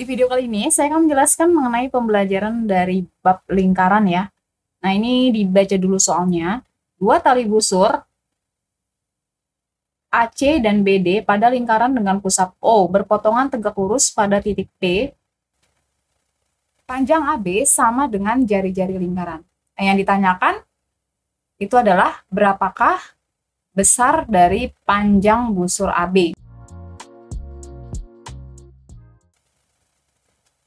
Di video kali ini saya akan menjelaskan mengenai pembelajaran dari bab lingkaran ya. Nah, ini dibaca dulu soalnya. Dua tali busur AC dan BD pada lingkaran dengan pusat O berpotongan tegak lurus pada titik P. Panjang AB sama dengan jari-jari lingkaran. Nah, yang ditanyakan itu adalah berapakah besar dari panjang busur AB.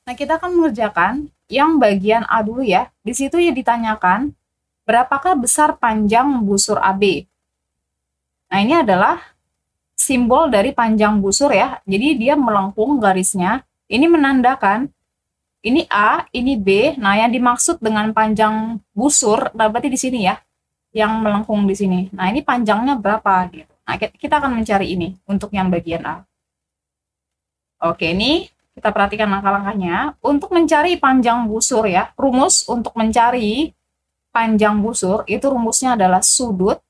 Nah, kita akan mengerjakan yang bagian A dulu ya. Di situ ya ditanyakan, berapakah besar panjang busur AB? Nah, ini adalah simbol dari panjang busur ya. Jadi, dia melengkung garisnya. Ini menandakan, ini A, ini B. Nah, yang dimaksud dengan panjang busur, berarti di sini ya, yang melengkung di sini. Nah, ini panjangnya berapa? Gitu. Nah, kita akan mencari ini untuk yang bagian A. Oke, ini kita perhatikan langkah-langkahnya. Untuk mencari panjang busur ya, rumus untuk mencari panjang busur, itu rumusnya adalah sudut.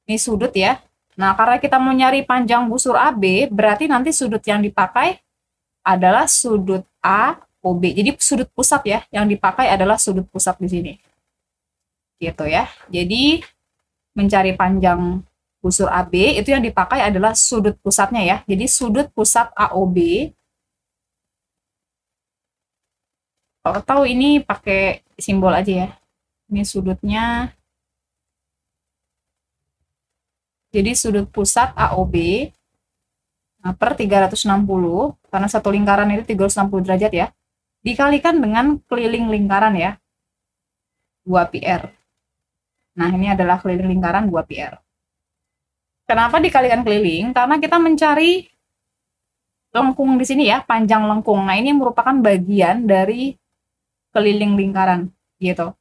Ini sudut ya. Nah, karena kita mau nyari panjang busur AB, berarti nanti sudut yang dipakai adalah sudut AOB. Jadi sudut pusat ya, yang dipakai adalah sudut pusat di sini. Gitu ya. Jadi mencari panjang busur AB itu yang dipakai adalah sudut pusatnya ya. Jadi sudut pusat AOB. Atau ini pakai simbol aja ya. Ini sudutnya. Jadi sudut pusat AOB per 360, karena satu lingkaran itu 360 derajat ya. Dikalikan dengan keliling lingkaran ya. 2πr. Nah, ini adalah keliling lingkaran 2πr. Kenapa dikalikan keliling? Karena kita mencari lengkung di sini ya, panjang lengkung. Nah, ini merupakan bagian dari keliling lingkaran, gitu.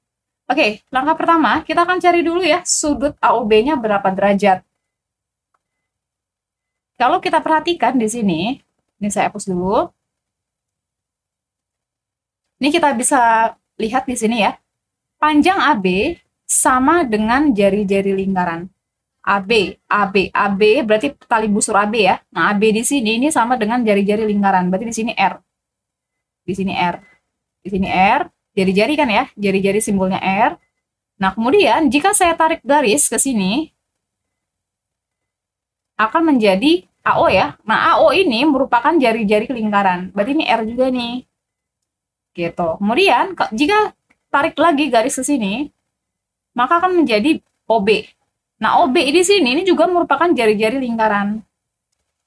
Oke, langkah pertama, kita akan cari dulu ya, sudut AOB-nya berapa derajat. Kalau kita perhatikan di sini, ini saya hapus dulu. Ini kita bisa lihat di sini ya, panjang AB sama dengan jari-jari lingkaran. AB berarti tali busur AB ya. Nah, AB di sini ini sama dengan jari-jari lingkaran. Berarti di sini R. Di sini R. Di sini R, jari-jari kan ya, jari-jari simbolnya R. Nah, kemudian jika saya tarik garis ke sini, akan menjadi AO ya. Nah, AO ini merupakan jari-jari lingkaran. Berarti ini R juga nih. Gitu. Kemudian, jika tarik lagi garis ke sini, maka akan menjadi OB. Nah, OB di sini ini juga merupakan jari-jari lingkaran.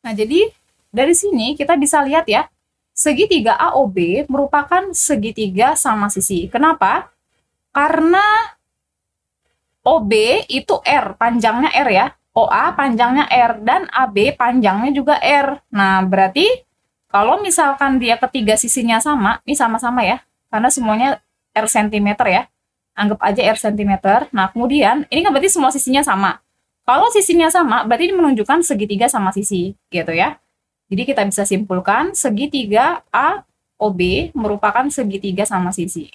Nah, jadi dari sini kita bisa lihat ya, segitiga AOB merupakan segitiga sama sisi. Kenapa? Karena OB itu R, panjangnya R ya. OA panjangnya R, dan AB panjangnya juga R. Nah, berarti kalau misalkan dia ketiga sisinya sama, ini sama-sama ya, karena semuanya R cm ya. Anggap aja R cm. Nah, kemudian ini kan berarti semua sisinya sama. Kalau sisinya sama, berarti ini menunjukkan segitiga sama sisi, gitu ya. Jadi kita bisa simpulkan segitiga AOB merupakan segitiga sama sisi.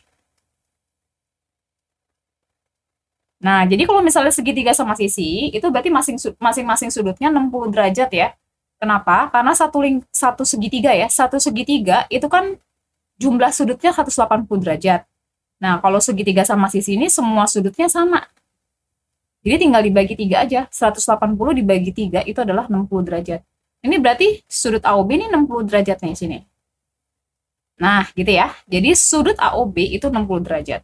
Nah, jadi kalau misalnya segitiga sama sisi, itu berarti masing-masing sudutnya 60 derajat ya. Kenapa? Karena satu segitiga ya, satu segitiga itu kan jumlah sudutnya 180 derajat. Nah, kalau segitiga sama sisi ini semua sudutnya sama. Jadi tinggal dibagi 3 aja. 180 dibagi 3 itu adalah 60 derajat. Ini berarti sudut AOB ini 60 derajat nih sini. Nah, gitu ya. Jadi sudut AOB itu 60 derajat.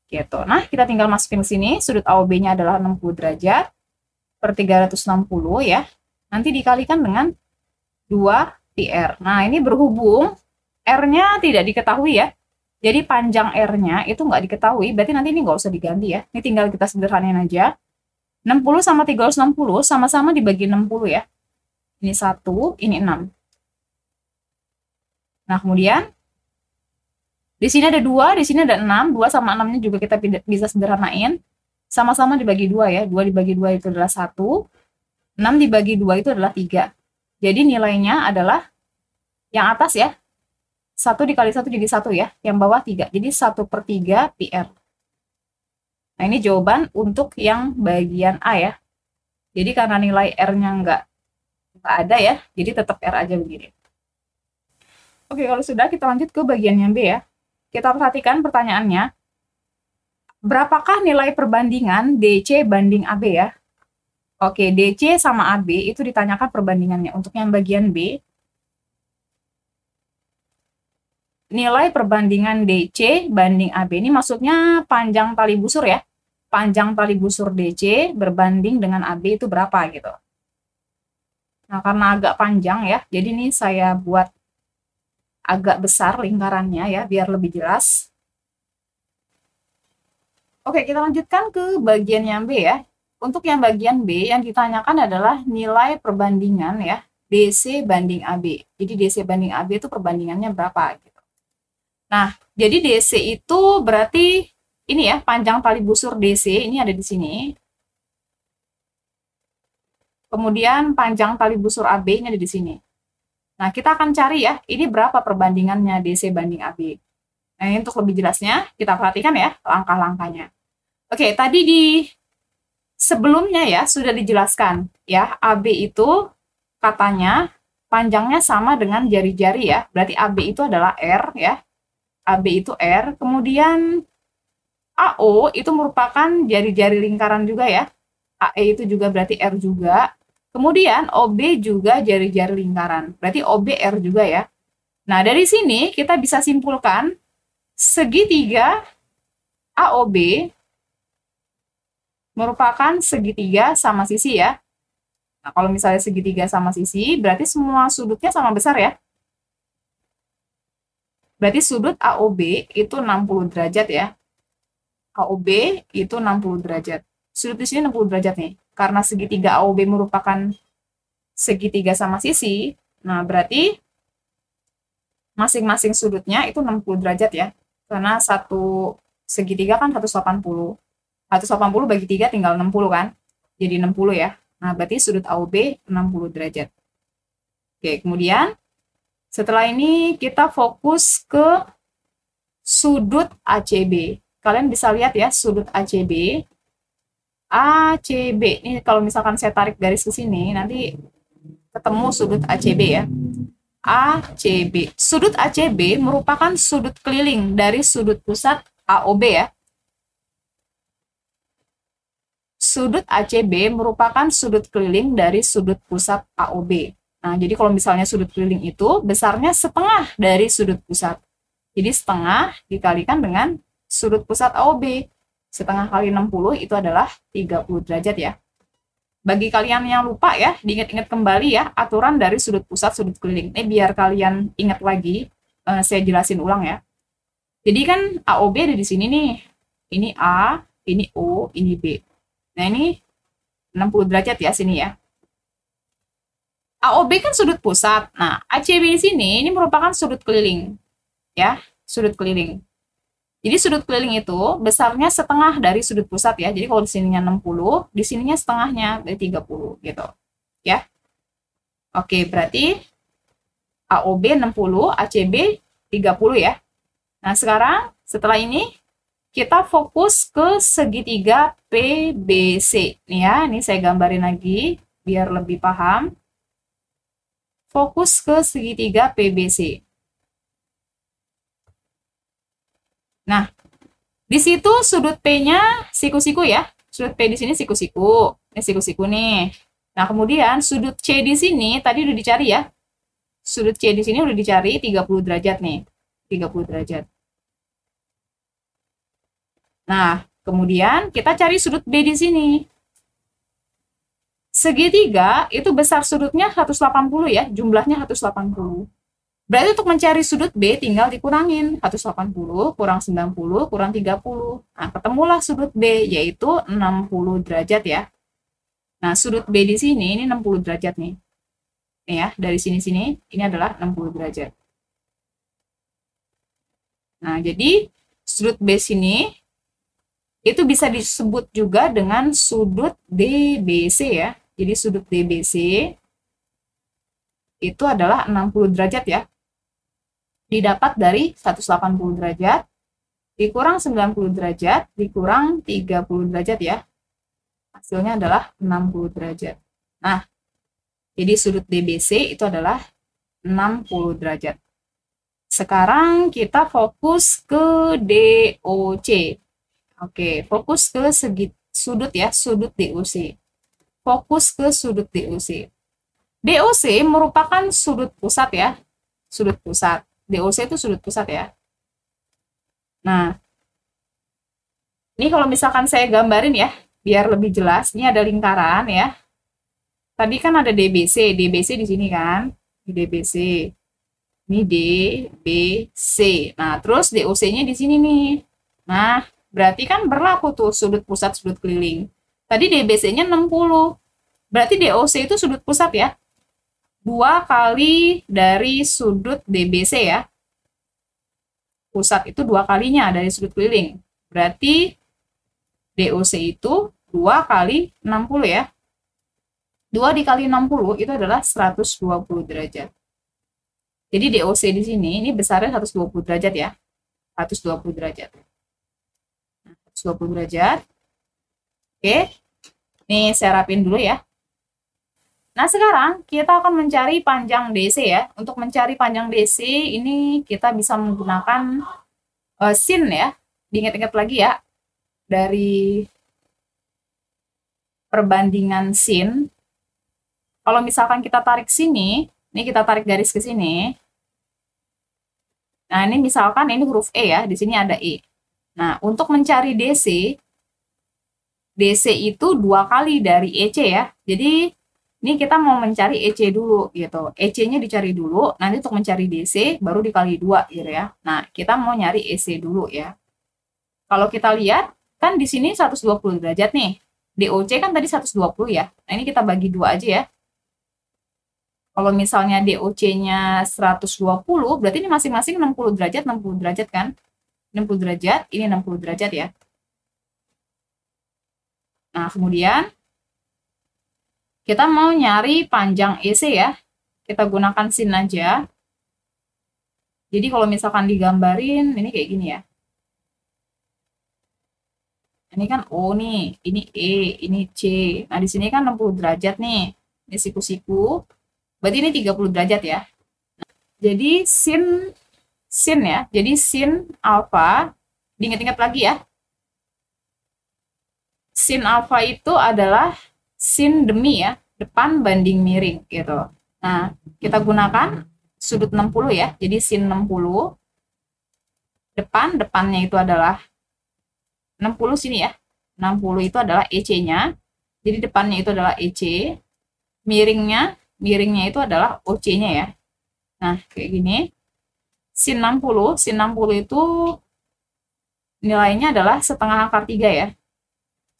Gitu. Nah, kita tinggal masukin ke sini. Sudut AOB-nya adalah 60 derajat per 360 ya. Nanti dikalikan dengan 2πr. Nah, ini berhubung R-nya tidak diketahui ya. Jadi panjang R-nya itu nggak diketahui, berarti nanti ini nggak usah diganti ya. Ini tinggal kita sederhanain aja. 60 sama 360 sama-sama dibagi 60 ya. Ini 1, ini 6. Nah, kemudian di sini ada 2, di sini ada 6. 2 sama 6-nya juga kita bisa sederhanain. Sama-sama dibagi 2 ya. 2 dibagi 2 itu adalah 1. 6 dibagi 2 itu adalah 3. Jadi nilainya adalah yang atas ya. 1 dikali 1 jadi 1 ya, yang bawah 3. Jadi 1/3πr. Nah, ini jawaban untuk yang bagian A ya. Jadi karena nilai R-nya nggak ada ya, jadi tetap R aja begini. Oke, kalau sudah kita lanjut ke bagian yang B ya. Kita perhatikan pertanyaannya. Berapakah nilai perbandingan DC banding AB ya? Oke, DC sama AB itu ditanyakan perbandingannya. Untuk yang bagian B, nilai perbandingan DC banding AB ini maksudnya panjang tali busur ya. Panjang tali busur DC berbanding dengan AB itu berapa gitu. Nah, karena agak panjang ya, jadi ini saya buat agak besar lingkarannya ya, biar lebih jelas. Oke, kita lanjutkan ke bagian yang B ya. Untuk yang bagian B, yang ditanyakan adalah nilai perbandingan ya, DC banding AB. Jadi DC banding AB itu perbandingannya berapa gitu. Nah, jadi DC itu berarti ini ya, panjang tali busur DC ini ada di sini. Kemudian panjang tali busur AB ini ada di sini. Nah, kita akan cari ya, ini berapa perbandingannya DC banding AB. Nah, ini untuk lebih jelasnya, kita perhatikan ya langkah-langkahnya. Oke, tadi di sebelumnya ya, sudah dijelaskan ya, AB itu katanya panjangnya sama dengan jari-jari ya, berarti AB itu adalah R ya, AB itu R, kemudian AO itu merupakan jari-jari lingkaran juga ya, AE itu juga berarti R juga, kemudian OB juga jari-jari lingkaran, berarti OB R juga ya. Nah, dari sini kita bisa simpulkan segitiga AOB merupakan segitiga sama sisi ya. Nah, kalau misalnya segitiga sama sisi, berarti semua sudutnya sama besar ya. Berarti sudut AOB itu 60 derajat ya. AOB itu 60 derajat. Sudut di sini 60 derajat nih. Karena segitiga AOB merupakan segitiga sama sisi, nah berarti masing-masing sudutnya itu 60 derajat ya. Karena satu segitiga kan 180. 180 bagi 3 tinggal 60 kan. Jadi 60 ya. Nah, berarti sudut AOB 60 derajat. Oke, kemudian setelah ini kita fokus ke sudut ACB. Kalian bisa lihat ya, sudut ACB. ACB, ini kalau misalkan saya tarik garis ke sini, nanti ketemu sudut ACB ya. ACB. Sudut ACB merupakan sudut keliling dari sudut pusat AOB ya. Sudut ACB merupakan sudut keliling dari sudut pusat AOB. Nah, jadi kalau misalnya sudut keliling itu besarnya setengah dari sudut pusat. Jadi setengah dikalikan dengan sudut pusat AOB. Setengah kali 60 itu adalah 30 derajat ya. Bagi kalian yang lupa ya, diingat-ingat kembali ya aturan dari sudut pusat, sudut keliling. Ini biar kalian ingat lagi, saya jelasin ulang ya. Jadi kan AOB ada di sini nih. Ini A, ini O, ini B. Nah, ini 60 derajat ya sini ya. AOB kan sudut pusat. Nah, ACB di sini ini merupakan sudut keliling. Ya, sudut keliling. Jadi sudut keliling itu besarnya setengah dari sudut pusat ya. Jadi kalau di sininya 60, di sininya setengahnya dari 30 gitu. Ya. Oke, berarti AOB 60, ACB 30 ya. Nah, sekarang setelah ini kita fokus ke segitiga PBC. Nih ya, ini saya gambarin lagi biar lebih paham. Fokus ke segitiga PBC. Nah, di situ sudut P-nya siku-siku ya. Sudut P di sini siku-siku. Ini siku-siku nih. Nah, kemudian sudut C di sini tadi udah dicari ya. Sudut C di sini udah dicari 30 derajat nih. 30 derajat. Nah, kemudian kita cari sudut B di sini. Segitiga itu besar sudutnya 180 ya, jumlahnya 180. Berarti untuk mencari sudut B tinggal dikurangin 180 kurang 90 kurang 30. Nah, ketemulah sudut B yaitu 60 derajat ya. Nah, sudut B di sini ini 60 derajat nih. Nih ya, dari sini-sini ini adalah 60 derajat. Nah, jadi sudut B sini itu bisa disebut juga dengan sudut DBC ya. Jadi sudut DBC itu adalah 60 derajat ya. Didapat dari 180 derajat, dikurang 90 derajat, dikurang 30 derajat ya. Hasilnya adalah 60 derajat. Nah, jadi sudut DBC itu adalah 60 derajat. sekarang kita fokus ke DOC. Oke, fokus ke sudut ya, sudut DOC. Fokus ke sudut DOC. DOC merupakan sudut pusat ya, sudut pusat. DOC itu sudut pusat ya. Nah, ini kalau misalkan saya gambarin ya, biar lebih jelas, ini ada lingkaran ya. Tadi kan ada DBC, DBC di sini kan, di DBC. Ini D, B, C. Nah, terus DOC-nya di sini nih. Nah, berarti kan berlaku tuh sudut pusat, sudut keliling. Tadi DBC-nya 60. Berarti DOC itu sudut pusat ya. 2 kali dari sudut DBC ya. Pusat itu 2 kalinya dari sudut keliling. Berarti DOC itu 2 kali 60 ya. 2 dikali 60 itu adalah 120 derajat. Jadi DOC di sini, ini besarnya 120 derajat ya. 120 derajat. 120 derajat. Oke. Nih, saya rapin dulu ya. Nah, sekarang kita akan mencari panjang DC ya. Untuk mencari panjang DC, ini kita bisa menggunakan sin ya. Diingat-ingat lagi ya. Dari perbandingan sin. Kalau misalkan kita tarik sini, ini kita tarik garis ke sini. Nah, ini misalkan ini huruf E ya, di sini ada E. Nah, untuk mencari DC, DC itu 2 kali dari EC ya. Jadi, ini kita mau mencari EC dulu gitu. EC-nya dicari dulu, nanti untuk mencari DC baru dikali 2 gitu ya. Nah, kita mau nyari EC dulu ya. Kalau kita lihat, kan di sini 120 derajat nih. DOC kan tadi 120 ya. Nah, ini kita bagi 2 aja ya. Kalau misalnya DOC-nya 120, berarti ini masing-masing 60 derajat kan? 60 derajat, ini 60 derajat ya. Nah, kemudian kita mau nyari panjang EC ya. Kita gunakan sin aja. Jadi kalau misalkan digambarin, ini kayak gini ya. Ini kan O nih, ini E, ini C. Nah, di sini kan 60 derajat nih. Ini siku-siku. Berarti ini 30 derajat ya. Nah, jadi sin ya. Jadi sin alfa, diingat-ingat lagi ya. Sin alfa itu adalah sin demi ya, depan banding miring gitu. Nah, kita gunakan sudut 60 ya. Jadi sin 60. Depannya itu adalah 60 sini ya. 60 itu adalah EC-nya. Jadi depannya itu adalah EC. Miringnya itu adalah OC-nya ya. Nah, kayak gini. Sin 60 itu nilainya adalah setengah akar 3 ya.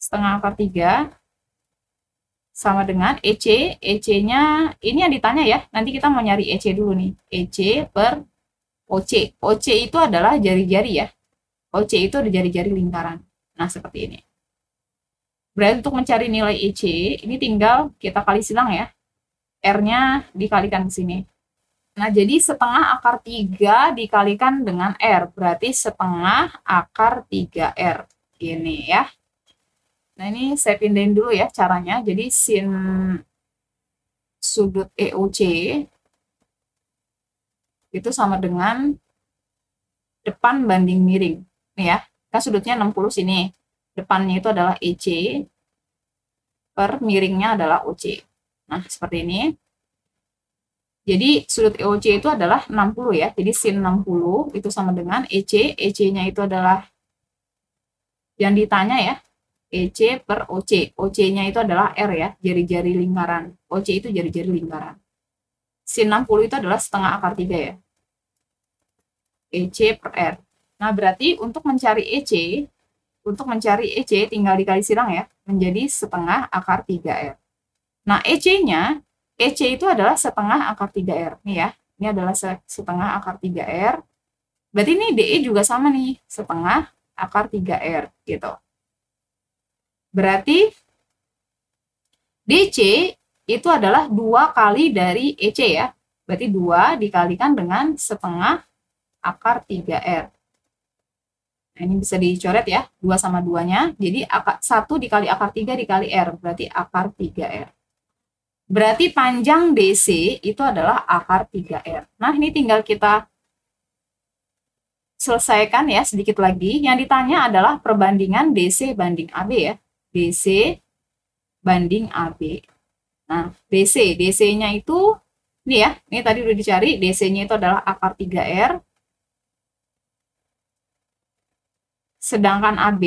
Setengah akar 3 sama dengan EC. EC-nya, ini yang ditanya ya. Nanti kita mau nyari EC dulu nih. EC per OC. OC itu adalah jari-jari ya. OC itu ada jari-jari lingkaran. Nah, seperti ini. Berarti untuk mencari nilai EC, ini tinggal kita kali silang ya. R-nya dikalikan ke sini. Nah, jadi setengah akar 3 dikalikan dengan R. Berarti setengah akar 3R. Ini ya. Nah, ini saya pindahin dulu ya caranya. Jadi, sin sudut EOC itu sama dengan depan banding miring. Nih ya, kan sudutnya 60 sini. Depannya itu adalah EC, per miringnya adalah OC. Nah, seperti ini. Jadi, sudut EOC itu adalah 60 ya. Jadi, sin 60 itu sama dengan EC. EC-nya itu adalah yang ditanya ya. EC per OC. OC-nya itu adalah R ya, jari-jari lingkaran. OC itu jari-jari lingkaran. Sin 60 itu adalah setengah akar 3 ya. EC per R. Nah, berarti untuk mencari EC tinggal dikali silang ya, menjadi setengah akar 3R. Nah, EC-nya, EC itu adalah setengah akar 3R. Nih ya, ini adalah setengah akar 3R. Berarti ini DE juga sama nih, setengah akar 3R gitu. Berarti DC itu adalah 2 kali dari EC ya. Berarti 2 dikalikan dengan setengah akar 3R. Nah, ini bisa dicoret ya, 2 sama 2-nya. Jadi 1 dikali akar 3 dikali R, berarti akar 3R. Berarti panjang DC itu adalah akar 3R. Nah, ini tinggal kita selesaikan ya sedikit lagi. Yang ditanya adalah perbandingan DC banding AB ya. DC banding AB. Nah, DC-nya itu, ini ya, ini tadi udah dicari, DC-nya itu adalah akar 3R. Sedangkan AB,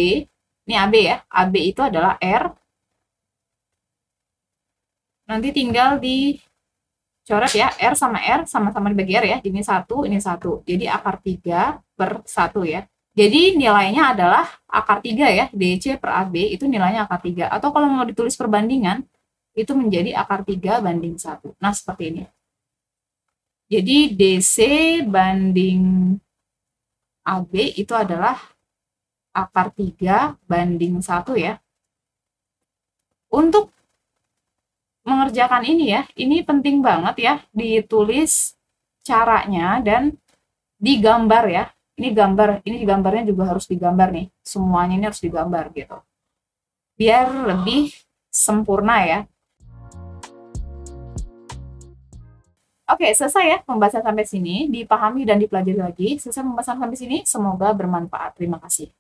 ini AB ya, AB itu adalah R. Nanti tinggal dicoret ya, R sama R sama-sama dibagi R ya, ini 1, ini 1. Jadi akar 3 per 1 ya. Jadi nilainya adalah akar 3 ya, DC per AB itu nilainya akar 3. Atau kalau mau ditulis perbandingan, itu menjadi akar 3 banding 1. Nah, seperti ini. Jadi DC banding AB itu adalah akar 3 banding 1 ya. Untuk mengerjakan ini ya, ini penting banget ya, ditulis caranya dan digambar ya. Ini gambarnya juga harus digambar nih. Semuanya ini harus digambar gitu. Biar lebih sempurna ya. Oke, selesai ya pembahasan sampai sini. Dipahami dan dipelajari lagi. Selesai pembahasan sampai sini. Semoga bermanfaat. Terima kasih.